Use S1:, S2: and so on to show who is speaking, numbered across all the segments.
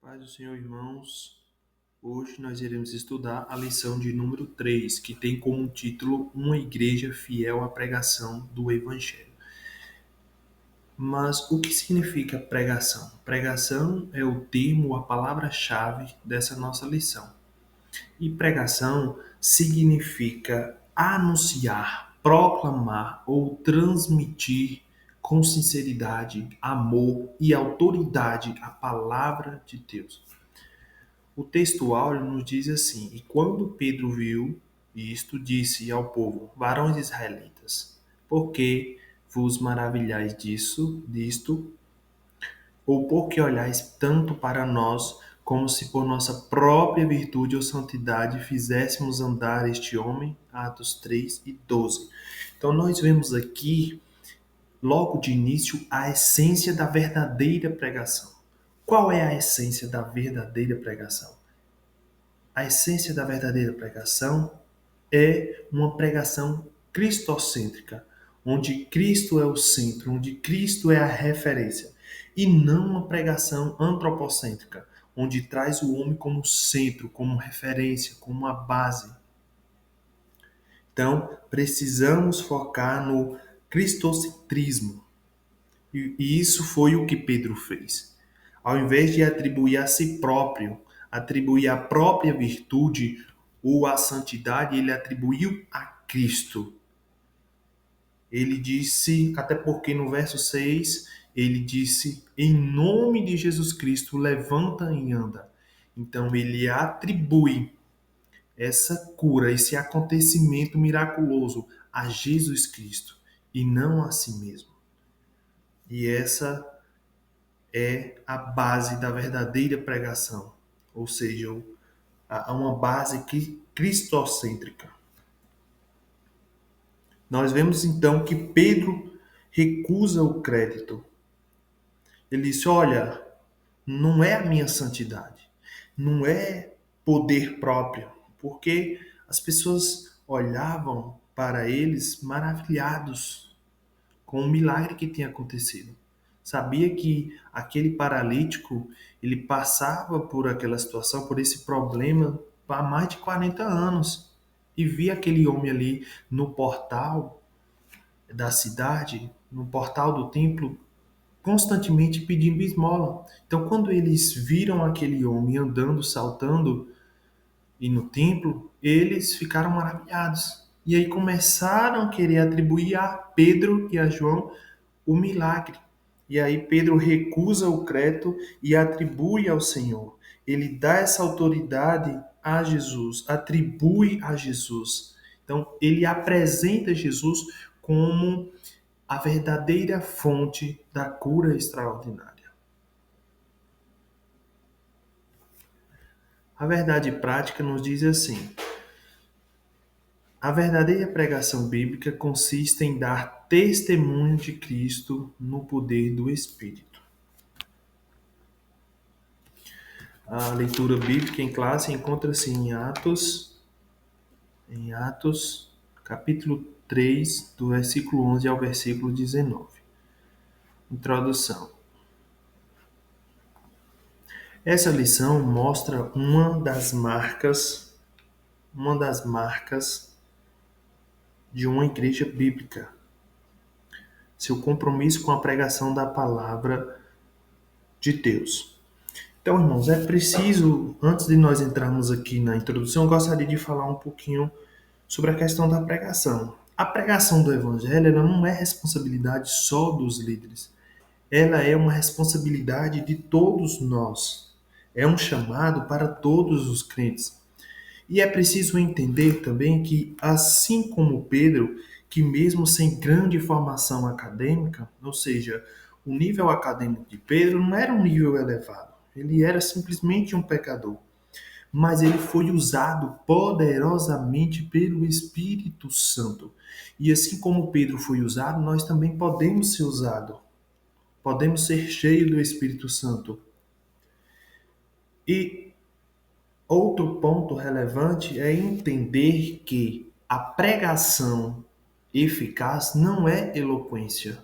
S1: Paz do Senhor, irmãos. Hoje nós iremos estudar a lição de número 3, que tem como título Uma Igreja Fiel à Pregação do Evangelho. Mas o que significa pregação? Pregação é o termo, a palavra-chave dessa nossa lição. E pregação significa anunciar, proclamar ou transmitir com sinceridade, amor e autoridade a palavra de Deus. O texto áureo nos diz assim: E quando Pedro viu isto, disse ao povo: Varões israelitas, por que vos maravilhais disto? Ou por que olhais tanto para nós, como se por nossa própria virtude ou santidade fizéssemos andar este homem? Atos 3:12. Então nós vemos aqui, logo de início, a essência da verdadeira pregação. Qual é a essência da verdadeira pregação? A essência da verdadeira pregação é uma pregação cristocêntrica, onde Cristo é o centro, onde Cristo é a referência, e não uma pregação antropocêntrica, onde traz o homem como centro, como referência, como a base. Então, precisamos focar no cristocentrismo. E isso foi o que Pedro fez. Ao invés de atribuir a si próprio, atribuir a própria virtude ou a santidade, ele atribuiu a Cristo. Ele disse, até porque no verso 6, ele disse, em nome de Jesus Cristo, levanta e anda. Então ele atribui essa cura, esse acontecimento miraculoso a Jesus Cristo e não a si mesmo. E essa é a base da verdadeira pregação, ou seja, uma base cristocêntrica. Nós vemos então que Pedro recusa o crédito. Ele disse: Olha, não é a minha santidade, não é poder próprio, porque as pessoas olhavam para eles maravilhados com o milagre que tinha acontecido. Sabia que aquele paralítico, ele passava por aquela situação, por esse problema há mais de 40 anos. E via aquele homem ali no portal da cidade, no portal do templo, constantemente pedindo esmola. Então, quando eles viram aquele homem andando, saltando e no templo, eles ficaram maravilhados. E aí começaram a querer atribuir a Pedro e a João o milagre. E aí Pedro recusa o crédito e atribui ao Senhor. Ele dá essa autoridade a Jesus, atribui a Jesus. Então, ele apresenta Jesus como a verdadeira fonte da cura extraordinária. A verdade prática nos diz assim: a verdadeira pregação bíblica consiste em dar testemunho de Cristo no poder do Espírito. A leitura bíblica em classe encontra-se em Atos, capítulo 3, do versículo 11 ao versículo 19. Introdução. Essa lição mostra uma das marcas de uma igreja bíblica. Seu compromisso com a pregação da palavra de Deus. Então, irmãos, é preciso, antes de nós entrarmos aqui na introdução, eu gostaria de falar um pouquinho sobre a questão da pregação. A pregação do Evangelho ela não é responsabilidade só dos líderes. Ela é uma responsabilidade de todos nós. É um chamado para todos os crentes. E é preciso entender também que, assim como Pedro, que mesmo sem grande formação acadêmica, ou seja, o nível acadêmico de Pedro não era um nível elevado. Ele era simplesmente um pecador. Mas ele foi usado poderosamente pelo Espírito Santo. E assim como Pedro foi usado, nós também podemos ser usados. Podemos ser cheios do Espírito Santo. E outro ponto relevante é entender que a pregação eficaz não é eloquência.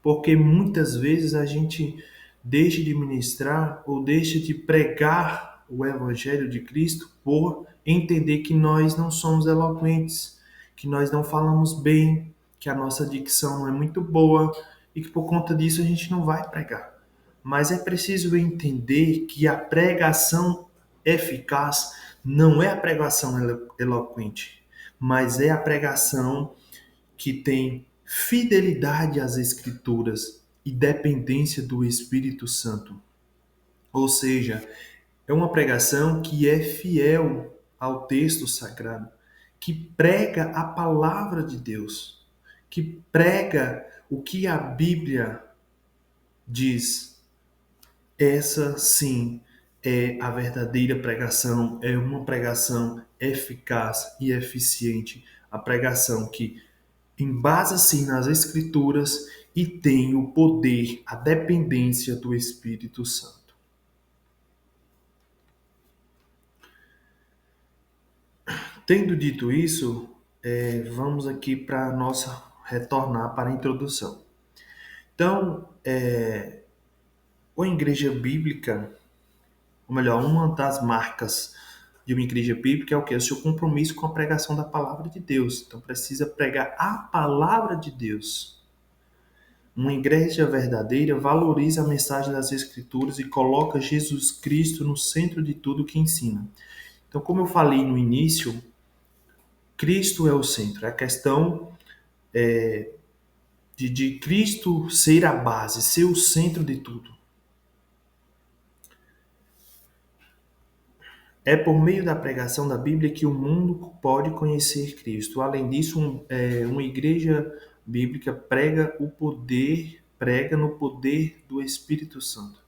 S1: Porque muitas vezes a gente deixe de ministrar ou deixe de pregar o Evangelho de Cristo por entender que nós não somos eloquentes, que nós não falamos bem, que a nossa dicção não é muito boa e que por conta disso a gente não vai pregar. Mas é preciso entender que a pregação eficaz não é a pregação eloquente, mas é a pregação que tem fidelidade às Escrituras e dependência do Espírito Santo. Ou seja, é uma pregação que é fiel ao texto sagrado, que prega a palavra de Deus, que prega o que a Bíblia diz. Essa sim é a verdadeira pregação, é uma pregação eficaz e eficiente, a pregação que embasa-se nas Escrituras e tem o poder, a dependência do Espírito Santo. Tendo dito isso, vamos aqui para nossa retornar para a introdução. Então, a igreja bíblica, ou melhor, uma das marcas de uma igreja bíblica é o que? O seu compromisso com a pregação da palavra de Deus. Então, precisa pregar a palavra de Deus. Uma igreja verdadeira valoriza a mensagem das Escrituras e coloca Jesus Cristo no centro de tudo que ensina. Então, como eu falei no início, Cristo é o centro. É a questão de Cristo ser a base, ser o centro de tudo. É por meio da pregação da Bíblia que o mundo pode conhecer Cristo. Além disso, uma igreja bíblica prega no poder do Espírito Santo.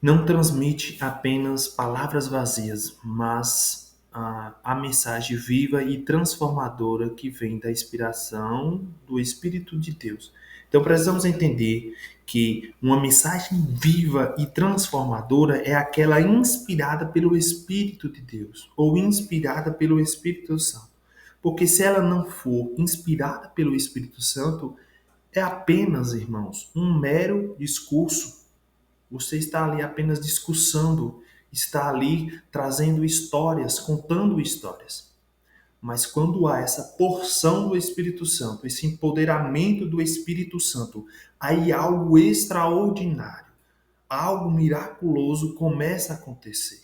S1: Não transmite apenas palavras vazias, mas a mensagem viva e transformadora que vem da inspiração do Espírito de Deus. Então precisamos entender que uma mensagem viva e transformadora é aquela inspirada pelo Espírito de Deus ou inspirada pelo Espírito Santo. Porque se ela não for inspirada pelo Espírito Santo, é apenas, irmãos, um mero discurso. Você está ali apenas discursando, está ali trazendo histórias, contando histórias. Mas quando há essa porção do Espírito Santo, esse empoderamento do Espírito Santo, aí algo extraordinário, algo miraculoso começa a acontecer.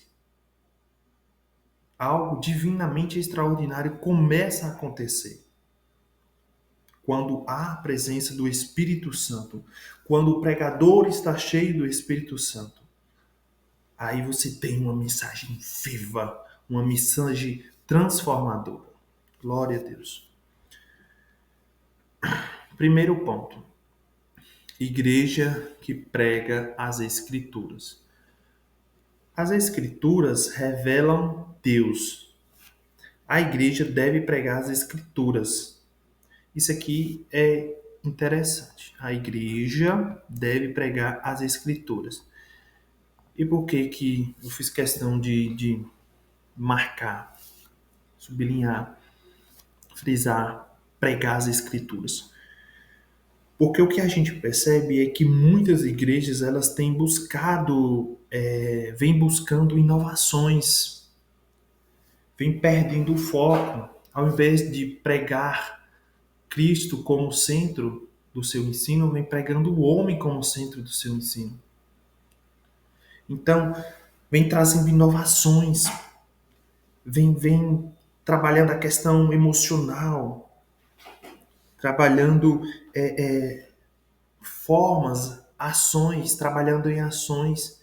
S1: Algo divinamente extraordinário começa a acontecer. Quando há a presença do Espírito Santo, quando o pregador está cheio do Espírito Santo, aí você tem uma mensagem viva, uma mensagem transformadora. Glória a Deus. Primeiro ponto. Igreja que prega as Escrituras. As Escrituras revelam Deus. A igreja deve pregar as Escrituras. Isso aqui é interessante. A igreja deve pregar as Escrituras. E por que eu fiz questão de marcar, sublinhar, frisar, pregar as Escrituras? Porque o que a gente percebe é que muitas igrejas elas têm buscado, vêm buscando inovações, vêm perdendo o foco, ao invés de pregar Cristo como centro do seu ensino, vem pregando o homem como centro do seu ensino. Então, vem trazendo inovações, vem trabalhando a questão emocional, trabalhando formas, ações, trabalhando em ações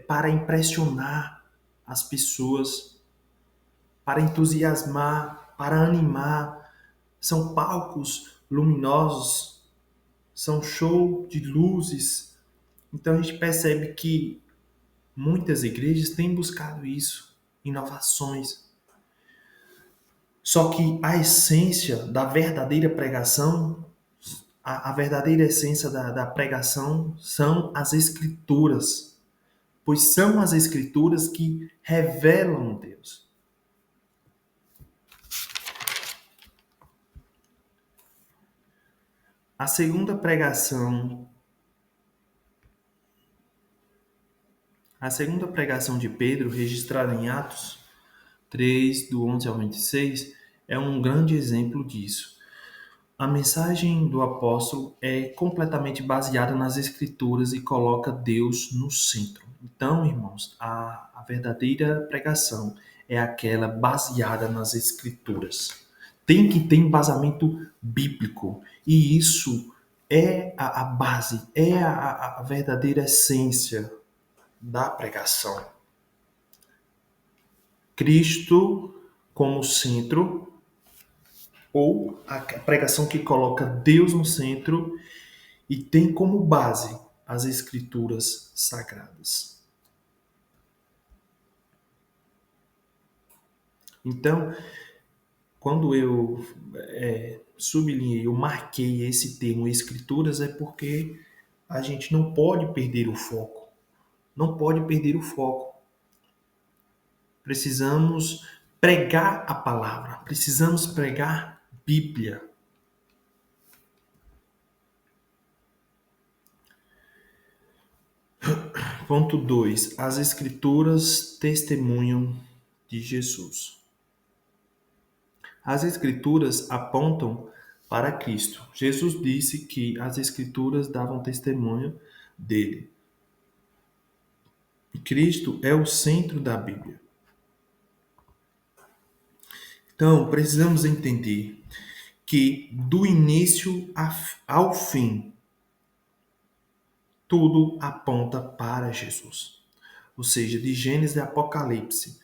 S1: para impressionar as pessoas, para entusiasmar, para animar. São palcos luminosos, são show de luzes. Então a gente percebe que muitas igrejas têm buscado isso, inovações. Só que a essência da verdadeira pregação, a verdadeira essência da pregação são as Escrituras, pois são as Escrituras que revelam Deus. A segunda pregação A segunda pregação de Pedro, registrada em Atos 3, do 11 ao 26, é um grande exemplo disso. A mensagem do apóstolo é completamente baseada nas Escrituras e coloca Deus no centro. Então, irmãos, a verdadeira pregação é aquela baseada nas Escrituras. Tem que ter embasamento bíblico. E isso é a base, é a verdadeira essência da pregação. Cristo como centro, ou a pregação que coloca Deus no centro e tem como base as Escrituras Sagradas. Então, quando eu sublinhei, eu marquei esse termo Escrituras, é porque a gente não pode perder o foco. Não pode perder o foco. Precisamos pregar a palavra, precisamos pregar Bíblia. Ponto 2. As Escrituras testemunham de Jesus. As Escrituras apontam para Cristo. Jesus disse que as Escrituras davam testemunho dele. E Cristo é o centro da Bíblia. Então, precisamos entender que do início ao fim, tudo aponta para Jesus. Ou seja, de Gênesis e Apocalipse,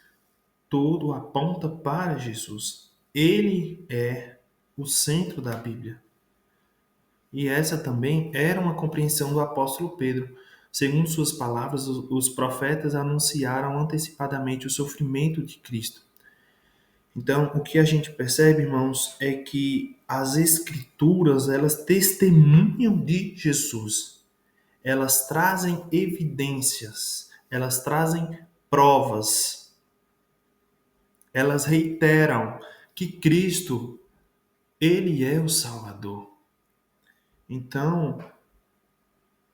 S1: tudo aponta para Jesus. Ele é o centro da Bíblia. E essa também era uma compreensão do apóstolo Pedro. Segundo suas palavras, os profetas anunciaram antecipadamente o sofrimento de Cristo. Então, o que a gente percebe, irmãos, é que as escrituras, elas testemunham de Jesus. Elas trazem evidências, elas trazem provas. Elas reiteram que Cristo, ele é o Salvador. Então,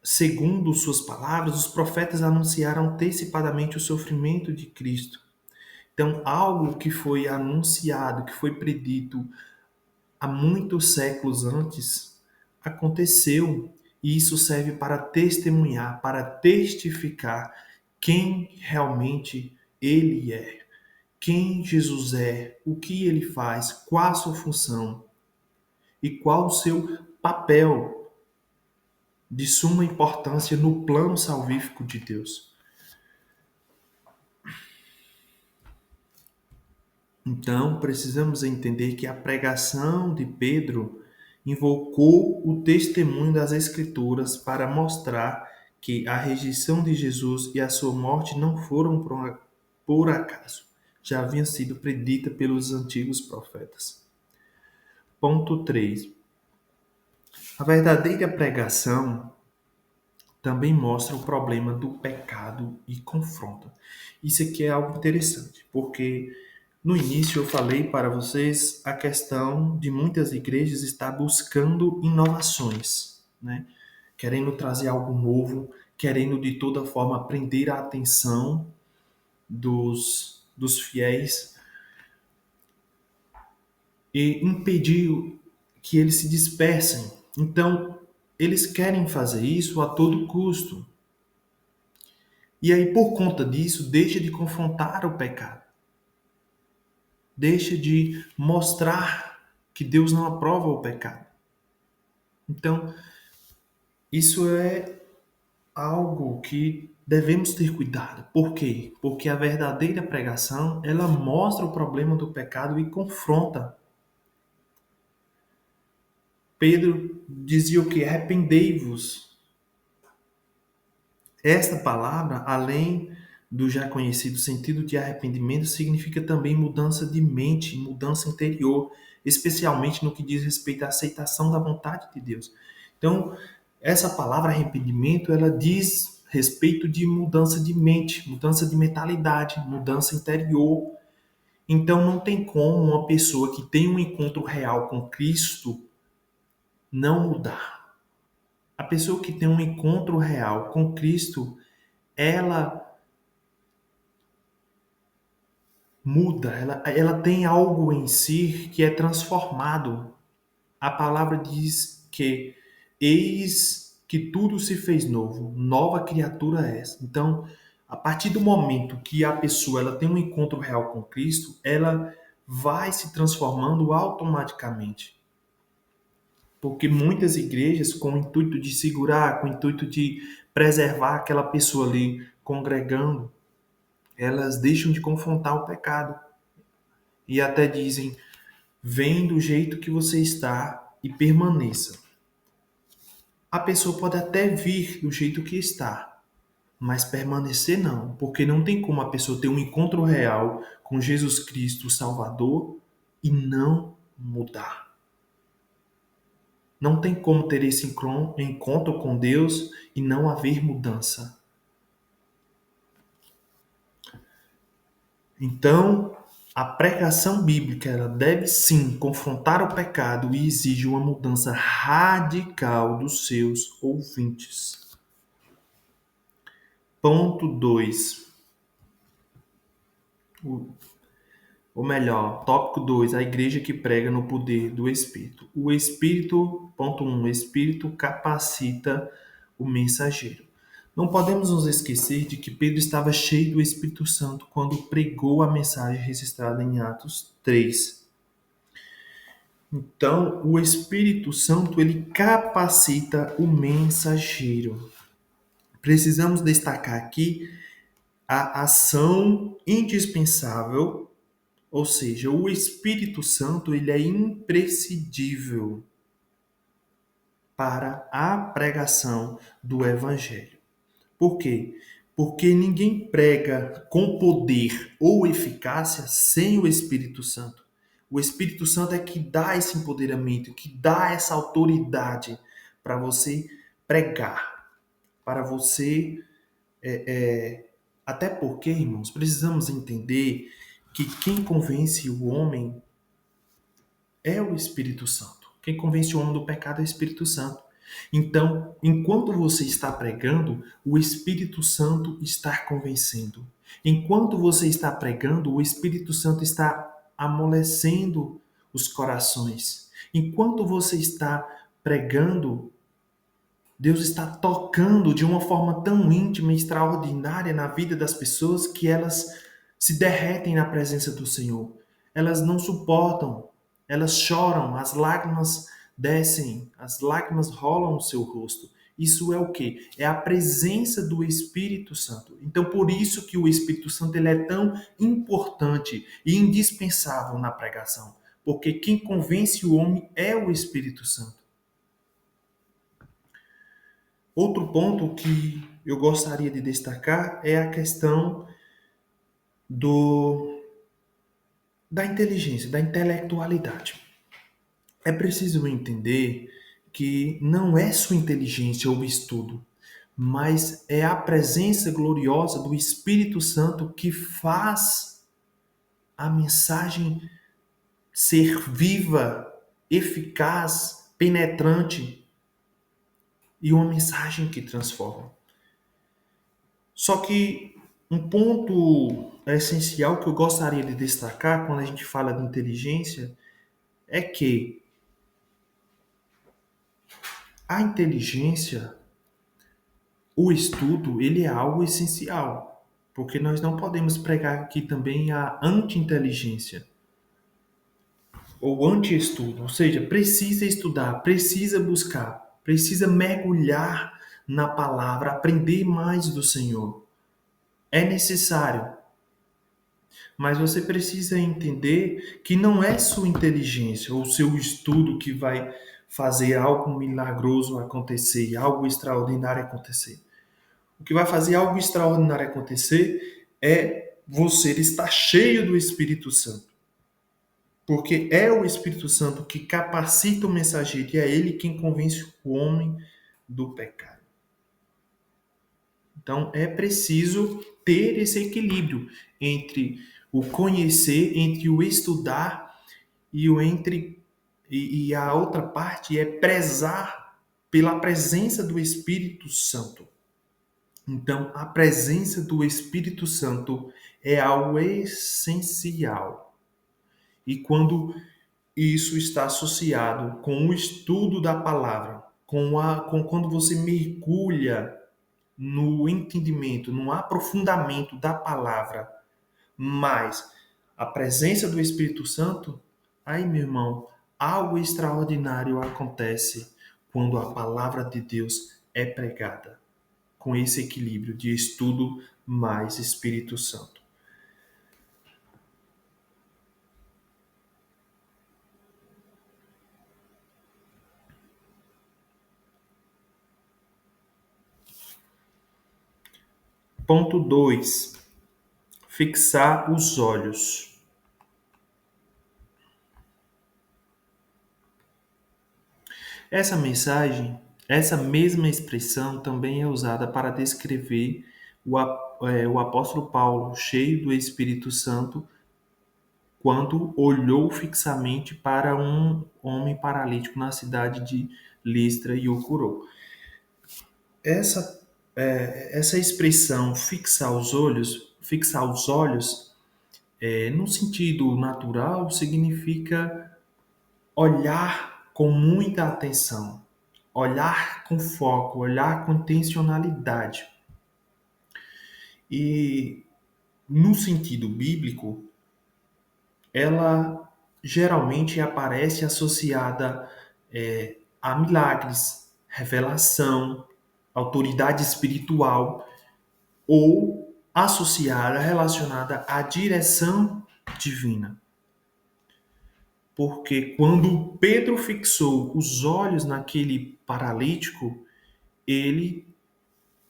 S1: segundo suas palavras, os profetas anunciaram antecipadamente o sofrimento de Cristo. Então, algo que foi anunciado, que foi predito há muitos séculos antes, aconteceu. E isso serve para testemunhar, para testificar quem realmente ele é, quem Jesus é, o que ele faz, qual a sua função e qual o seu papel de suma importância no plano salvífico de Deus. Então, precisamos entender que a pregação de Pedro invocou o testemunho das Escrituras para mostrar que a rejeição de Jesus e a sua morte não foram por acaso, já haviam sido predita pelos antigos profetas. Ponto 3. A verdadeira pregação também mostra o problema do pecado e confronta. Isso aqui é algo interessante, porque no início eu falei para vocês a questão de muitas igrejas estar buscando inovações, né? Querendo trazer algo novo, querendo de toda forma prender a atenção dos fiéis e impedir que eles se dispersem. Então, eles querem fazer isso a todo custo. E aí, por conta disso, deixa de confrontar o pecado. Deixa de mostrar que Deus não aprova o pecado. Então, isso é algo que devemos ter cuidado. Por quê? Porque a verdadeira pregação, ela mostra o problema do pecado e confronta. Pedro dizia o que? Arrependei-vos. Esta palavra, além do já conhecido sentido de arrependimento, significa também mudança de mente, mudança interior, especialmente no que diz respeito à aceitação da vontade de Deus. Então, essa palavra arrependimento, ela diz respeito de mudança de mente, mudança de mentalidade, mudança interior. Então, não tem como uma pessoa que tem um encontro real com Cristo não mudar. A pessoa que tem um encontro real com Cristo, ela muda, ela tem algo em si que é transformado. A palavra diz que eis que tudo se fez novo, nova criatura és. Então, a partir do momento que a pessoa ela tem um encontro real com Cristo, ela vai se transformando automaticamente. Porque muitas igrejas, com o intuito de segurar, com o intuito de preservar aquela pessoa ali congregando, elas deixam de confrontar o pecado e até dizem: vem do jeito que você está e permaneça. A pessoa pode até vir do jeito que está, mas permanecer não, porque não tem como a pessoa ter um encontro real com Jesus Cristo, o Salvador, e não mudar. Não tem como ter esse encontro com Deus e não haver mudança. Então, a pregação bíblica ela deve sim confrontar o pecado e exige uma mudança radical dos seus ouvintes. Ponto 2. Ou melhor, tópico 2, a igreja que prega no poder do Espírito. O Espírito, ponto 1, o Espírito capacita o mensageiro. Não podemos nos esquecer de que Pedro estava cheio do Espírito Santo quando pregou a mensagem registrada em Atos 3. Então, o Espírito Santo, ele capacita o mensageiro. Precisamos destacar aqui a ação indispensável. Ou seja, o Espírito Santo ele é imprescindível para a pregação do Evangelho. Por quê? Porque ninguém prega com poder ou eficácia sem o Espírito Santo. O Espírito Santo é que dá esse empoderamento, que dá essa autoridade para você pregar, para você até porque, irmãos, precisamos entender que quem convence o homem é o Espírito Santo. Quem convence o homem do pecado é o Espírito Santo. Então, enquanto você está pregando, o Espírito Santo está convencendo. Enquanto você está pregando, o Espírito Santo está amolecendo os corações. Enquanto você está pregando, Deus está tocando de uma forma tão íntima e extraordinária na vida das pessoas que elas se derretem na presença do Senhor. Elas não suportam, elas choram, as lágrimas descem, as lágrimas rolam no seu rosto. Isso é o quê? É a presença do Espírito Santo. Então, por isso que o Espírito Santo ele é tão importante e indispensável na pregação. Porque quem convence o homem é o Espírito Santo. Outro ponto que eu gostaria de destacar é a questão da inteligência, da intelectualidade. É preciso entender que não é sua inteligência ou estudo, mas é a presença gloriosa do Espírito Santo que faz a mensagem ser viva, eficaz, penetrante e uma mensagem que transforma. Só que um ponto essencial que eu gostaria de destacar quando a gente fala de inteligência é que a inteligência, o estudo, ele é algo essencial, porque nós não podemos pregar aqui também a anti-inteligência ou anti-estudo, ou seja, precisa estudar, precisa buscar, precisa mergulhar na palavra, aprender mais do Senhor. É necessário. Mas você precisa entender que não é sua inteligência ou seu estudo que vai fazer algo milagroso acontecer, algo extraordinário acontecer. O que vai fazer algo extraordinário acontecer é você estar cheio do Espírito Santo. Porque é o Espírito Santo que capacita o mensageiro e é ele quem convence o homem do pecado. Então é preciso ter esse equilíbrio entre o conhecer, entre o estudar e a outra parte é prezar pela presença do Espírito Santo. Então, a presença do Espírito Santo é algo essencial. E quando isso está associado com o estudo da palavra, com quando você mergulha no entendimento, no aprofundamento da palavra, mas a presença do Espírito Santo, aí, meu irmão, algo extraordinário acontece quando a palavra de Deus é pregada, com esse equilíbrio de estudo mais Espírito Santo. Ponto 2: fixar os olhos. Essa mensagem, essa mesma expressão também é usada para descrever o apóstolo Paulo, cheio do Espírito Santo, quando olhou fixamente para um homem paralítico na cidade de Listra e o curou. Essa expressão fixar os olhos, no sentido natural, significa olhar com muita atenção, olhar com foco, olhar com intencionalidade. E no sentido bíblico, ela geralmente aparece associada a milagres, revelação, autoridade espiritual ou associada, relacionada à direção divina. Porque quando Pedro fixou os olhos naquele paralítico, ele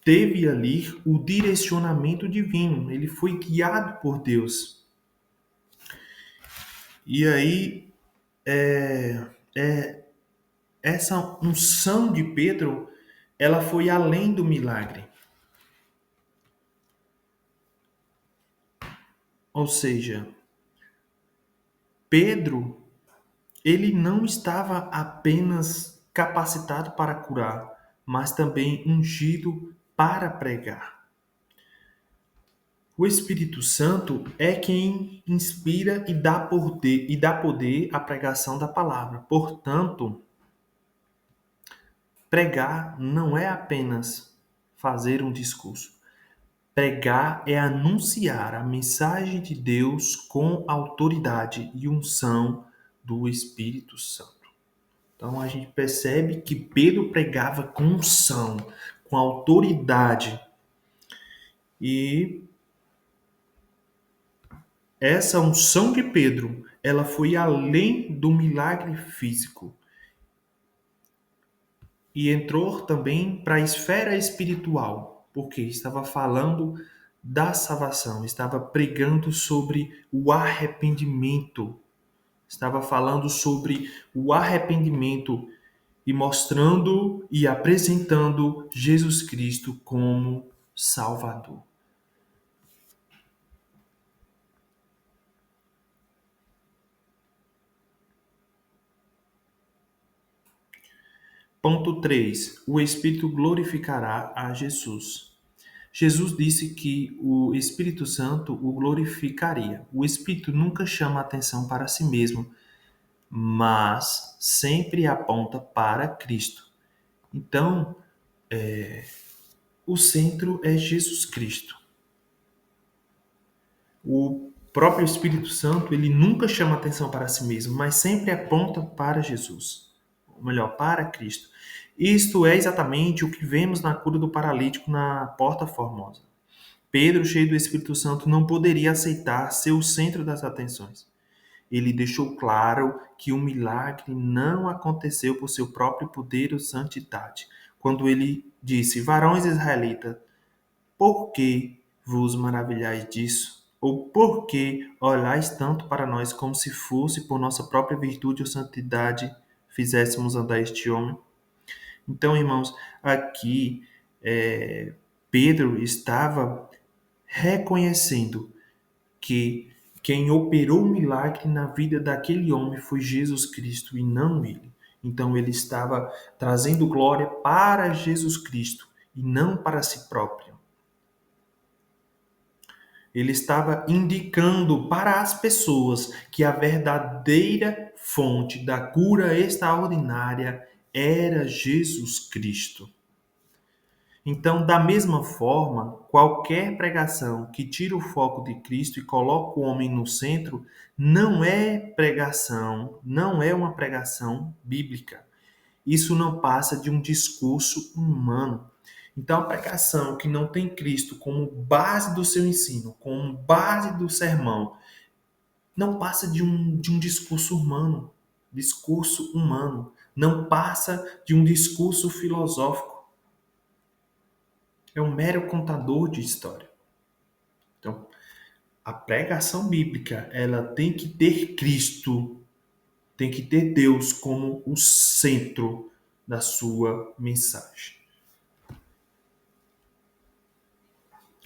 S1: teve ali o direcionamento divino, ele foi guiado por Deus. E aí, essa unção de Pedro, ela foi além do milagre. Ou seja, Pedro, ele não estava apenas capacitado para curar, mas também ungido para pregar. O Espírito Santo é quem inspira e dá poder à pregação da palavra. Portanto, pregar não é apenas fazer um discurso. Pregar é anunciar a mensagem de Deus com autoridade e unção do Espírito Santo. Então a gente percebe que Pedro pregava com unção, com autoridade. E essa unção de Pedro, ela foi além do milagre físico. E entrou também para a esfera espiritual, porque estava falando da salvação, estava pregando sobre o arrependimento, estava falando sobre o arrependimento e mostrando e apresentando Jesus Cristo como Salvador. Ponto 3. O Espírito glorificará a Jesus. Jesus disse que o Espírito Santo o glorificaria. O Espírito nunca chama atenção para si mesmo, mas sempre aponta para Cristo. Então, o centro é Jesus Cristo. O próprio Espírito Santo, ele nunca chama atenção para si mesmo, mas sempre aponta para Jesus, ou melhor, para Cristo. Isto é exatamente o que vemos na cura do paralítico na Porta Formosa. Pedro, cheio do Espírito Santo, não poderia aceitar ser o centro das atenções. Ele deixou claro que o milagre não aconteceu por seu próprio poder ou santidade, quando ele disse: Varões israelitas, por que vos maravilhais disso? Ou por que olhais tanto para nós como se fosse por nossa própria virtude ou santidade fizéssemos andar este homem? Então, irmãos, aqui Pedro estava reconhecendo que quem operou o milagre na vida daquele homem foi Jesus Cristo e não ele. Então ele estava trazendo glória para Jesus Cristo e não para si próprio. Ele estava indicando para as pessoas que a verdadeira fonte da cura extraordinária era Jesus Cristo. Então, da mesma forma, qualquer pregação que tira o foco de Cristo e coloca o homem no centro não é pregação, não é uma pregação bíblica. Isso não passa de um discurso humano. Então, a pregação que não tem Cristo como base do seu ensino, como base do sermão, não passa de um discurso humano. Discurso humano. Não passa de um discurso filosófico. É um mero contador de história. Então, a pregação bíblica, ela tem que ter Cristo, tem que ter Deus como o centro da sua mensagem.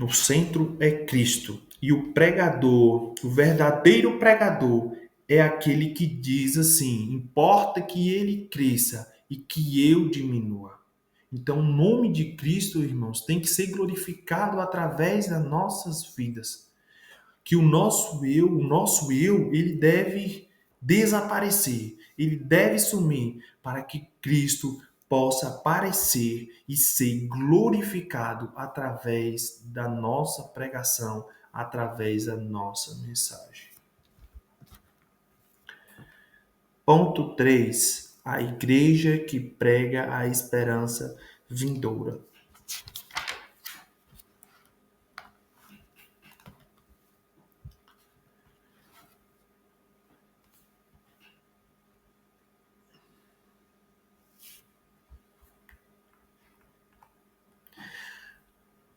S1: O centro é Cristo. E o pregador, o verdadeiro pregador, é aquele que diz assim: importa que ele cresça e que eu diminua. Então, o nome de Cristo, irmãos, tem que ser glorificado através das nossas vidas. Que o nosso eu, ele deve desaparecer, ele deve sumir para que Cristo possa aparecer e ser glorificado através da nossa pregação, através da nossa mensagem. Ponto 3. A igreja que prega a esperança vindoura.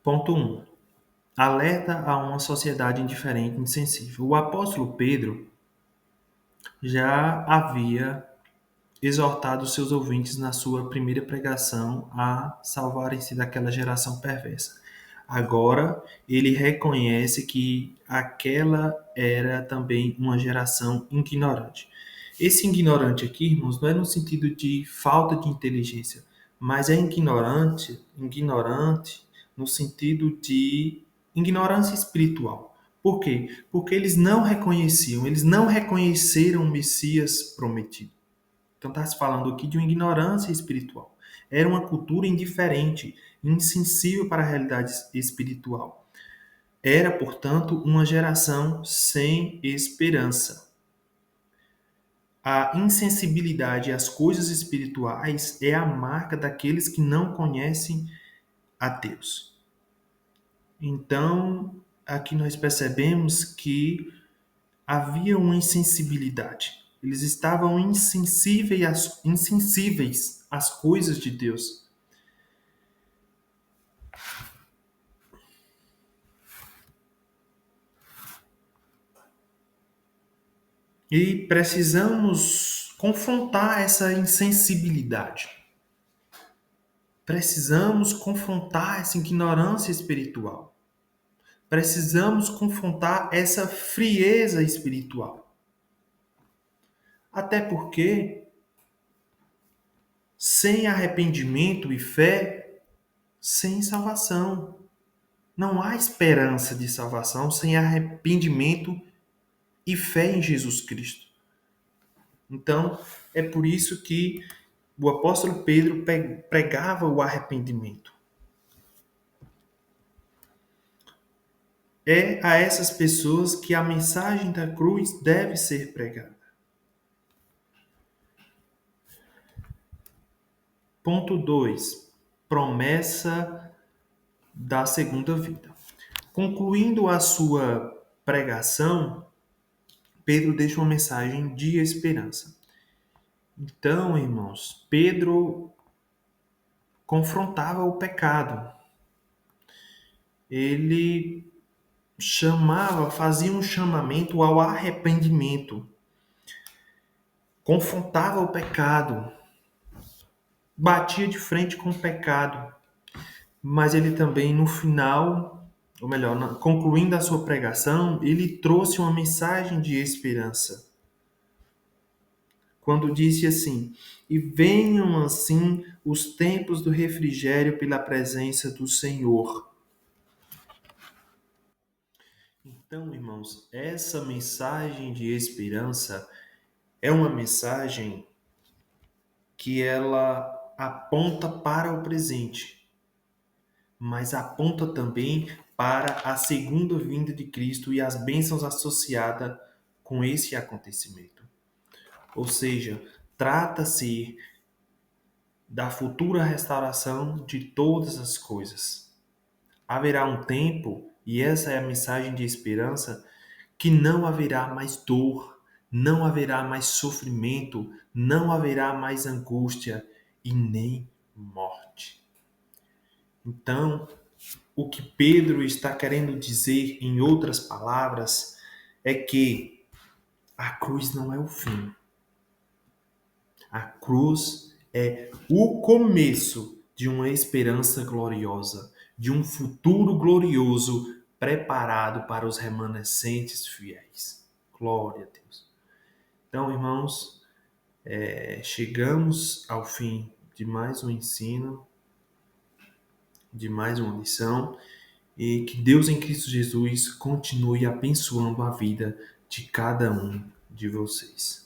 S1: Ponto 1. Alerta a uma sociedade indiferente e insensível. O apóstolo Pedro já havia exortado seus ouvintes na sua primeira pregação a salvarem-se daquela geração perversa. Agora, ele reconhece que aquela era também uma geração ignorante. Esse ignorante aqui, irmãos, não é no sentido de falta de inteligência, mas é ignorante no sentido de ignorância espiritual. Por quê? Porque eles não reconheceram o Messias prometido. Então está se falando aqui de uma ignorância espiritual. Era uma cultura indiferente, insensível para a realidade espiritual. Era, portanto, uma geração sem esperança. A insensibilidade às coisas espirituais é a marca daqueles que não conhecem a Deus. Então, aqui nós percebemos que havia uma insensibilidade. Eles estavam insensíveis às coisas de Deus. E precisamos confrontar essa insensibilidade. Precisamos confrontar essa ignorância espiritual. Precisamos confrontar essa frieza espiritual. Até porque, sem arrependimento e fé, sem salvação. Não há esperança de salvação sem arrependimento e fé em Jesus Cristo. Então, é por isso que o apóstolo Pedro pregava o arrependimento. É a essas pessoas que a mensagem da cruz deve ser pregada. Ponto 2. Promessa da segunda vida. Concluindo a sua pregação, Pedro deixa uma mensagem de esperança. Então, irmãos, Pedro confrontava o pecado. Ele fazia um chamamento ao arrependimento. Confrontava o pecado. Batia de frente com o pecado. Mas ele também, no final, ou melhor, concluindo a sua pregação, ele trouxe uma mensagem de esperança. Quando disse assim: e venham assim os tempos do refrigério pela presença do Senhor. Então, irmãos, essa mensagem de esperança é uma mensagem que ela aponta para o presente, mas aponta também para a segunda vinda de Cristo e as bênçãos associadas com esse acontecimento. Ou seja, trata-se da futura restauração de todas as coisas. Haverá um tempo, e essa é a mensagem de esperança, que não haverá mais dor, não haverá mais sofrimento, não haverá mais angústia e nem morte. Então, o que Pedro está querendo dizer, em outras palavras, é que a cruz não é o fim. A cruz é o começo de uma esperança gloriosa, de um futuro glorioso preparado para os remanescentes fiéis. Glória a Deus. Então, irmãos, chegamos ao fim de mais um ensino, de mais uma lição, e que Deus em Cristo Jesus continue abençoando a vida de cada um de vocês.